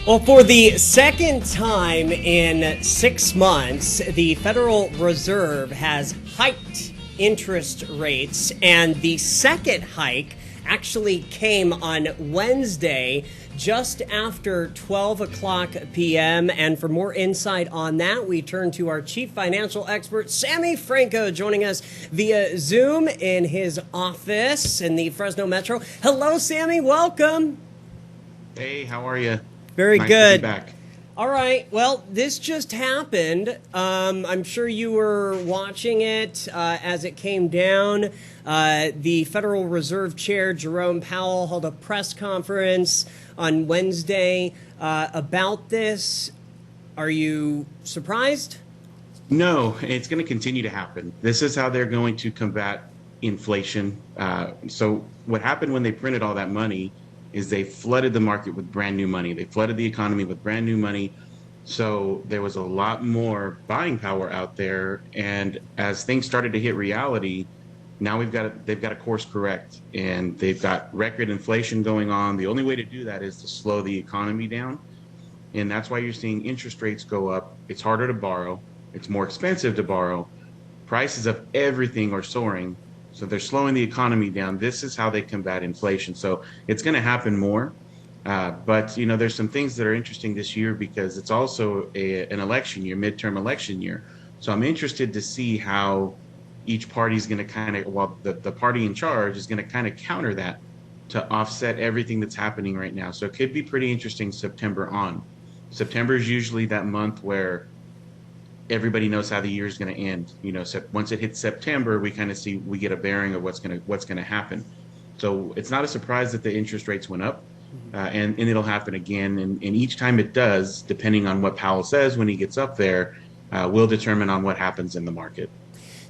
Well, for the second time in 6 months, the Federal Reserve has hiked interest rates, and the second hike actually came on Wednesday, just after 12 o'clock p.m. And for more insight on that, we turn to our chief financial expert, Sammy Franco, joining us via Zoom in his office in the Fresno Metro. Hello, Sammy. Welcome. Hey, how are you? Very Nice good. to be back. All right. Well, this just happened. I'm sure you were watching it as it came down. The Federal Reserve Chair, Jerome Powell, held a press conference on Wednesday about this. Are you surprised? No, it's going to continue to happen. This is how they're going to combat inflation. So what happened when they printed all that money is they flooded the market with brand new money. They flooded the economy with brand new money. So there was a lot more buying power out there. And as things started to hit reality, now they've got to course correct, and they've got record inflation going on. The only way to do that is to slow the economy down. And that's why you're seeing interest rates go up. It's harder to borrow. It's more expensive to borrow. Prices of everything are soaring. So they're slowing the economy down. This is how they combat inflation. So it's going to happen more. But, there's some things that are interesting this year because it's also an election year, midterm election year. So I'm interested to see how each party is going to the party in charge is going to kind of counter that to offset everything that's happening right now. So it could be pretty interesting September on. September is usually that month where everybody knows how the year is going to end. So once it hits September, we kind of we get a bearing of what's going to happen. So it's not a surprise that the interest rates went up, and it'll happen again. And each time it does, depending on what Powell says when he gets up there, will determine on what happens in the market.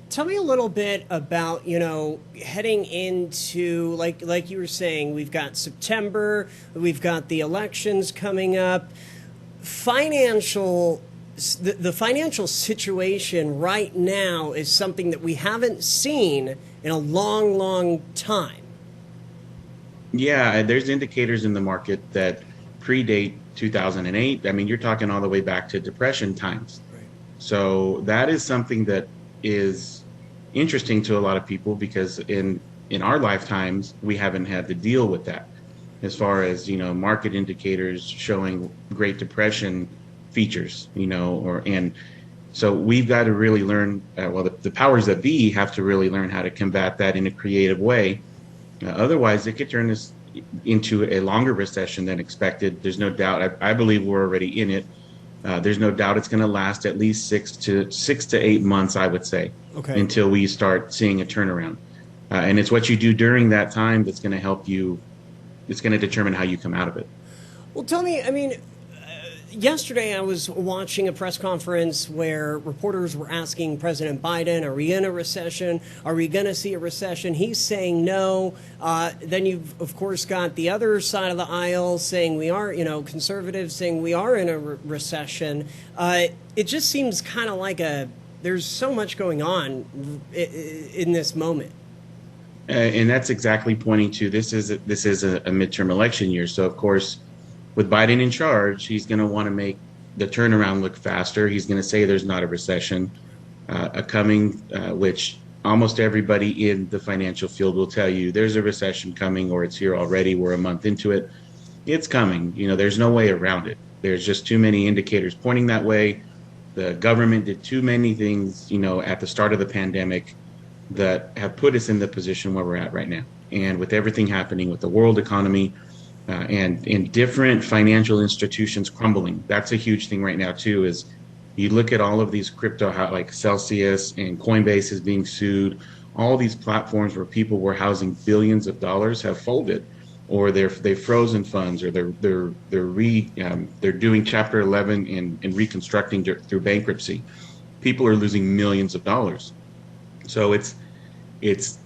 Tell me a little bit about, heading into, like you were saying, we've got September, we've got the elections coming up. The financial situation right now is something that we haven't seen in a long, long time. Yeah, there's indicators in the market that predate 2008. I mean, you're talking all the way back to Depression times. Right. So that is something that is interesting to a lot of people because in our lifetimes, we haven't had to deal with that as far as, market indicators showing Great Depression features, and so we've got to really learn, the powers that be have to really learn how to combat that in a creative way. Otherwise, it could turn this into a longer recession than expected. There's no doubt. I believe we're already in it. There's no doubt it's going to last at least 6 to 8 months, I would say, until we start seeing a turnaround. And it's what you do during that time that's going to help you. It's going to determine how you come out of it. Well, tell me, yesterday I was watching a press conference where reporters were asking President Biden, are we in a recession? Are we going to see a recession? He's saying no. Then you've, of course, got the other side of the aisle saying we are, conservatives saying we are in a recession. It just seems kind of like there's so much going on in this moment. And that's exactly pointing to this is a midterm election year. So, of course, with Biden in charge, he's going to want to make the turnaround look faster. He's going to say there's not a recession coming, which almost everybody in the financial field will tell you there's a recession coming or it's here already. We're a month into it. It's coming. There's no way around it. There's just too many indicators pointing that way. The government did too many things, at the start of the pandemic that have put us in the position where we're at right now. And with everything happening with the world economy, and in different financial institutions crumbling. That's a huge thing right now, too, is you look at all of these crypto, like Celsius and Coinbase is being sued. All these platforms where people were housing billions of dollars have folded, or they've frozen funds, or they're doing Chapter 11 and reconstructing through bankruptcy. People are losing millions of dollars. So it's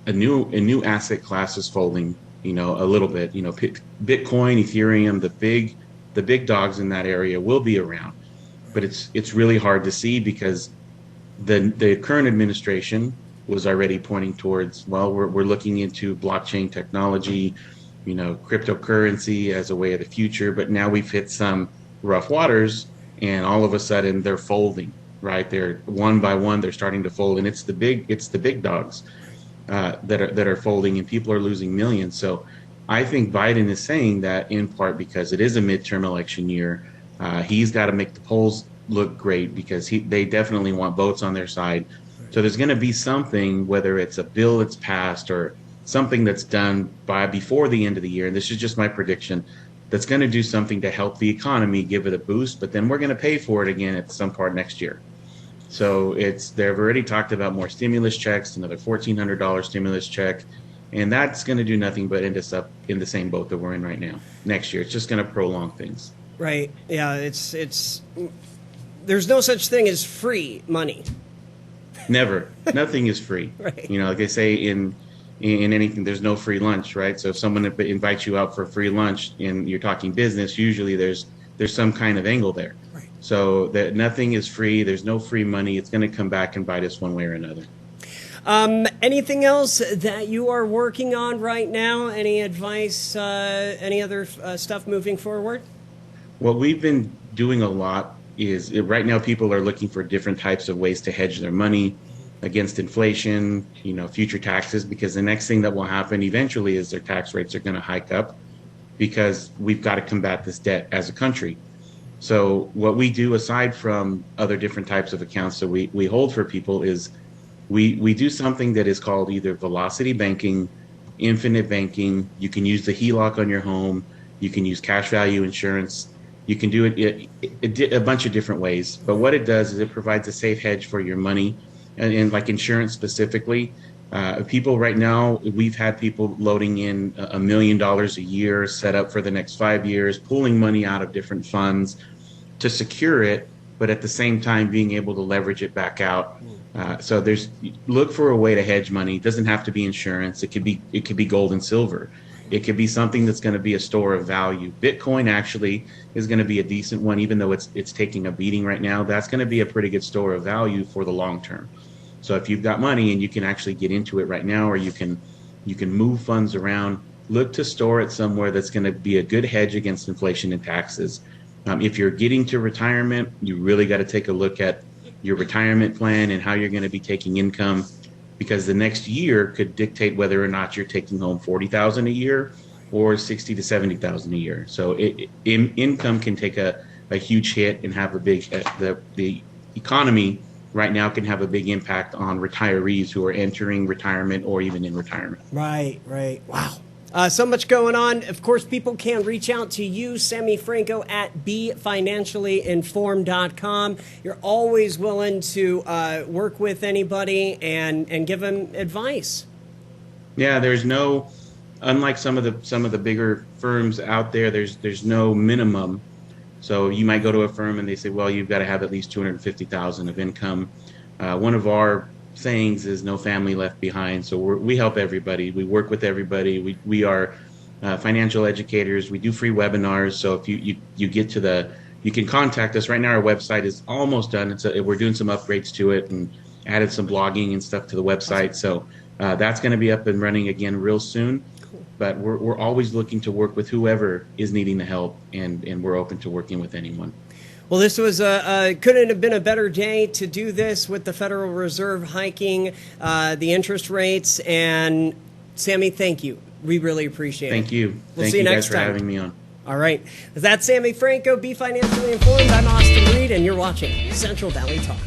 a new asset class is folding. A little bit, Bitcoin, Ethereum, the big dogs in that area will be around, but it's really hard to see because the current administration was already pointing towards, we're looking into blockchain technology, cryptocurrency as a way of the future, but now we've hit some rough waters, and all of a sudden they're folding, right? They're one by one, they're starting to fold, and it's the big dogs that are folding, and people are losing millions. So I think Biden is saying that in part because it is a midterm election year. He's got to make the polls look great because they definitely want votes on their side. So there's going to be something, whether it's a bill that's passed or something that's done before the end of the year, and this is just my prediction, that's going to do something to help the economy, give it a boost, but then we're going to pay for it again at some part next year. So they've already talked about more stimulus checks, another $1,400 stimulus check, and that's going to do nothing but end us up in the same boat that we're in right now next year. It's just going to prolong things. Right. Yeah. It's there's no such thing as free money. Never. Nothing is free. Right. You know, like they say in anything, there's no free lunch, right? So if someone invites you out for a free lunch and you're talking business, usually there's some kind of angle there. Right. So that nothing is free. There's no free money. It's going to come back and bite us one way or another. Anything else that you are working on right now? Any advice, any other stuff moving forward? What we've been doing a lot is right now people are looking for different types of ways to hedge their money against inflation, you know, future taxes, because the next thing that will happen eventually is their tax rates are going to hike up because we've got to combat this debt as a country. So what we do, aside from other different types of accounts that we hold for people, is we do something that is called either velocity banking, infinite banking. You can use the HELOC on your home. You can use cash value insurance. You can do it a bunch of different ways. But what it does is it provides a safe hedge for your money, and like insurance specifically. People right now, we've had people loading in $1 million a year set up for the next 5 years, pulling money out of different funds to secure it, but at the same time being able to leverage it back out. So look for a way to hedge money. It doesn't have to be insurance. It could be gold and silver. It could be something that's going to be a store of value. Bitcoin actually is going to be a decent one, even though it's taking a beating right now. That's going to be a pretty good store of value for the long term. So if you've got money and you can actually get into it right now, or you can move funds around, look to store it somewhere that's going to be a good hedge against inflation and taxes. If you're getting to retirement, you really got to take a look at your retirement plan and how you're going to be taking income, because the next year could dictate whether or not you're taking home $40,000 a year or $60,000 to $70,000 a year. So income can take a huge hit and have a big the economy right now can have a big impact on retirees who are entering retirement or even in retirement. Right. Wow. So much going on. Of course, people can reach out to you, Sammy Franco, at BeFinanciallyInformed.com. You're always willing to work with anybody and give them advice. Yeah, unlike some of the bigger firms out there, there's no minimum. So you might go to a firm and they say, well, you've got to have at least $250,000 of income. One of our sayings is no family left behind. So we help everybody. We work with everybody. We are financial educators. We do free webinars. So if you get you can contact us. Right now, our website is almost done. We're doing some upgrades to it and added some blogging and stuff to the website. So that's going to be up and running again real soon. But we're always looking to work with whoever is needing the help, and we're open to working with anyone. Well, this was couldn't have been a better day to do this with the Federal Reserve hiking the interest rates. And Sammy, thank you. We really appreciate it. Thank you. We'll see you next time. time. For having me on. All right. That's Sammy Franco, Be Financially Informed. I'm Austin Reed, and you're watching Central Valley Talk.